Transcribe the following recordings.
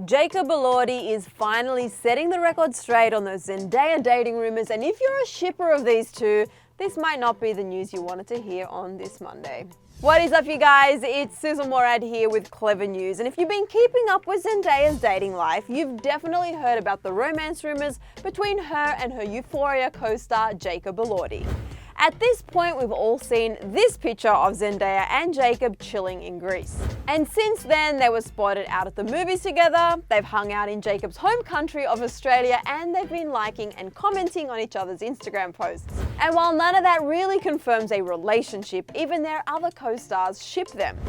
Jacob Elordi is finally setting the record straight on those Zendaya dating rumors, and if you're a shipper of these two, this might not be the news you wanted to hear on this Monday. What is up, you guys? It's Sussan Mourad here with Clevver News, and if you've been keeping up with Zendaya's dating life, you've definitely heard about the romance rumors between her and her Euphoria co-star Jacob Elordi. At this point, we've all seen this picture of Zendaya and Jacob chilling in Greece. And since then, they were spotted out at the movies together, they've hung out in Jacob's home country of Australia, and they've been liking and commenting on each other's Instagram posts. And while none of that really confirms a relationship, even their other co-stars ship them.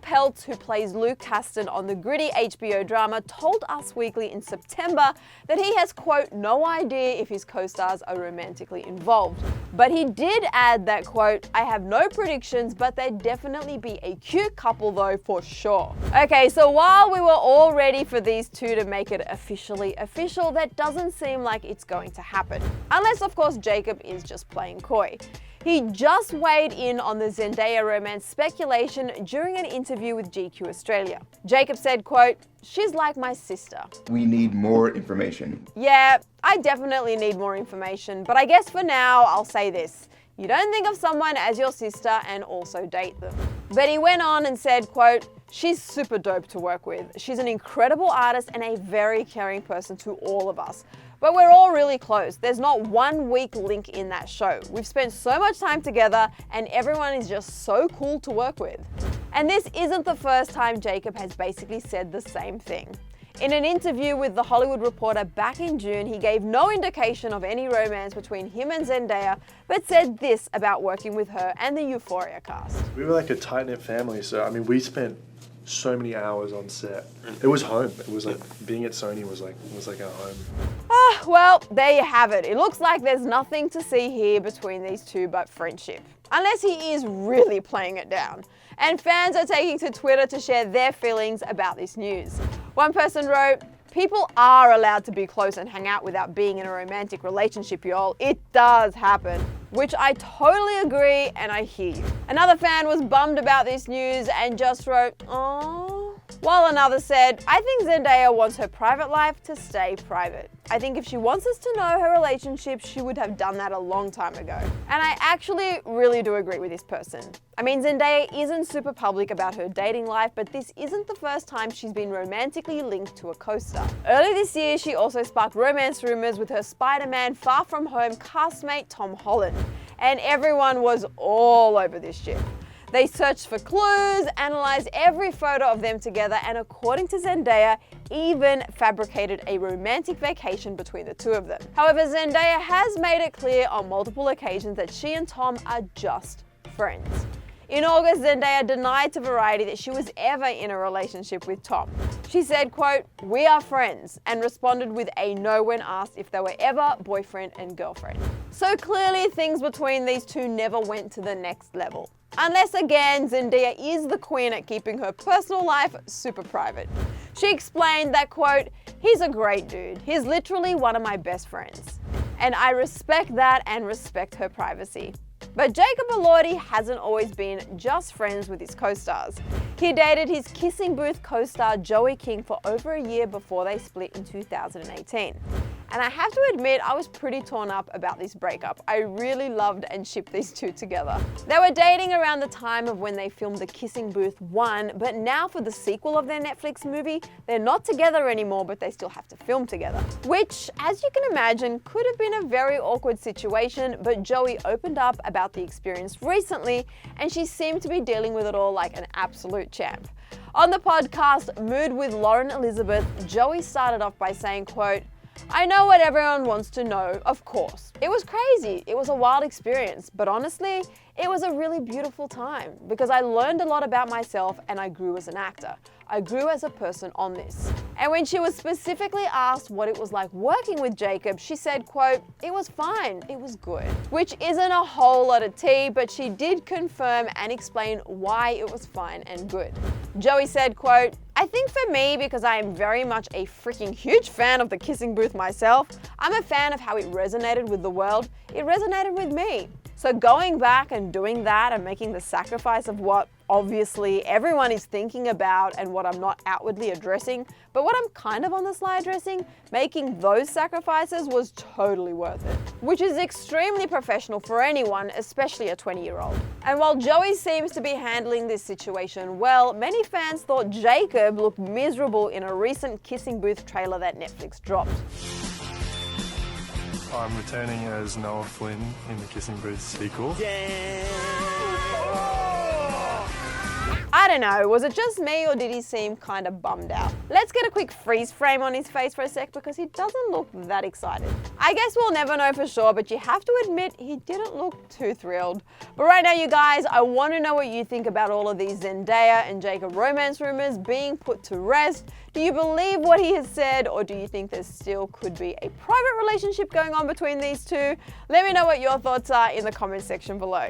Pelt, who plays Luke Caston on the gritty HBO drama, told Us Weekly in September that he has, quote, no idea if his co-stars are romantically involved. But he did add that, quote, I have no predictions, but they'd definitely be a cute couple though, for sure. Okay, so while we were all ready for these two to make it officially official, that doesn't seem like it's going to happen. Unless, of course, Jacob is just playing coy. He just weighed in on the Zendaya romance speculation during an interview with GQ Australia. Jacob said, quote, she's like my sister. We need more information. Yeah, I definitely need more information, but I guess for now, I'll say this. You don't think of someone as your sister and also date them. But he went on and said, quote, she's super dope to work with. She's an incredible artist and a very caring person to all of us. But we're all really close. There's not one weak link in that show. We've spent so much time together and everyone is just so cool to work with. And this isn't the first time Jacob has basically said the same thing. In an interview with The Hollywood Reporter back in June, he gave no indication of any romance between him and Zendaya, but said this about working with her and the Euphoria cast. We were like a tight-knit family, so I mean, we spent so many hours on set. It was home. It was like being at Sony was like our home. Well, there you have it. It looks like there's nothing to see here between these two but friendship. Unless he is really playing it down. And fans are taking to Twitter to share their feelings about this news. One person wrote, people are allowed to be close and hang out without being in a romantic relationship, y'all. It does happen. Which I totally agree and I hear you. Another fan was bummed about this news and just wrote, aww. While another said, I think Zendaya wants her private life to stay private. I think if she wants us to know her relationship, she would have done that a long time ago. And I actually really do agree with this person. I mean, Zendaya isn't super public about her dating life, but this isn't the first time she's been romantically linked to a co-star. Early this year, she also sparked romance rumors with her Spider-Man Far From Home castmate Tom Holland. And everyone was all over this shit. They searched for clues, analysed every photo of them together, and according to Zendaya, even fabricated a romantic vacation between the two of them. However, Zendaya has made it clear on multiple occasions that she and Tom are just friends. In August, Zendaya denied to Variety that she was ever in a relationship with Tom. She said, quote, we are friends, and responded with a no when asked if they were ever boyfriend and girlfriend. So clearly things between these two never went to the next level. Unless again, Zendaya is the queen at keeping her personal life super private. She explained that, quote, he's a great dude. He's literally one of my best friends. And I respect that and respect her privacy. But Jacob Elordi hasn't always been just friends with his co-stars. He dated his Kissing Booth co-star Joey King for over a year before they split in 2018. And I have to admit, I was pretty torn up about this breakup. I really loved and shipped these two together. They were dating around the time of when they filmed The Kissing Booth 1, but now for the sequel of their Netflix movie, they're not together anymore, but they still have to film together. Which, as you can imagine, could have been a very awkward situation, but Joey opened up about the experience recently, and she seemed to be dealing with it all like an absolute champ. On the podcast Mood with Lauren Elizabeth, Joey started off by saying, quote, I know what everyone wants to know, of course. It was crazy. It was a wild experience, but honestly, it was a really beautiful time because I learned a lot about myself and I grew as an actor. I grew as a person on this. And when she was specifically asked what it was like working with Jacob, she said, quote, it was fine, it was good. Which isn't a whole lot of tea, but she did confirm and explain why it was fine and good. Joey said, quote, I think for me, because I am very much a freaking huge fan of The Kissing Booth myself, I'm a fan of how it resonated with the world, it resonated with me. So going back and doing that and making the sacrifice of what obviously everyone is thinking about and what I'm not outwardly addressing, but what I'm kind of on the sly addressing, making those sacrifices was totally worth it. Which is extremely professional for anyone, especially a 20-year-old. And while Joey seems to be handling this situation well, many fans thought Jacob looked miserable in a recent kissing booth trailer that Netflix dropped. I'm returning as Noah Flynn in the Kissing Booth sequel. I don't know, was it just me or did he seem kind of bummed out? Let's get a quick freeze frame on his face for a sec because he doesn't look that excited. I guess we'll never know for sure, but you have to admit he didn't look too thrilled. But right now, you guys, I want to know what you think about all of these Zendaya and Jacob romance rumors being put to rest. Do you believe what he has said, or do you think there still could be a private relationship going on between these two? Let me know what your thoughts are in the comment section below.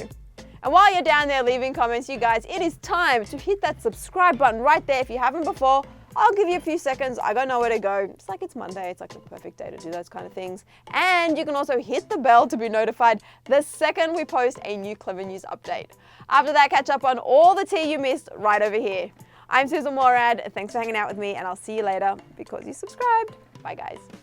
And while you're down there leaving comments, you guys, it is time to hit that subscribe button right there if you haven't before. I'll give you a few seconds. I got nowhere to go. It's like it's Monday. It's like the perfect day to do those kind of things. And you can also hit the bell to be notified the second we post a new Clevver News update. After that, catch up on all the tea you missed right over here. I'm Sussan Mourad. Thanks for hanging out with me, and I'll see you later because you subscribed. Bye, guys.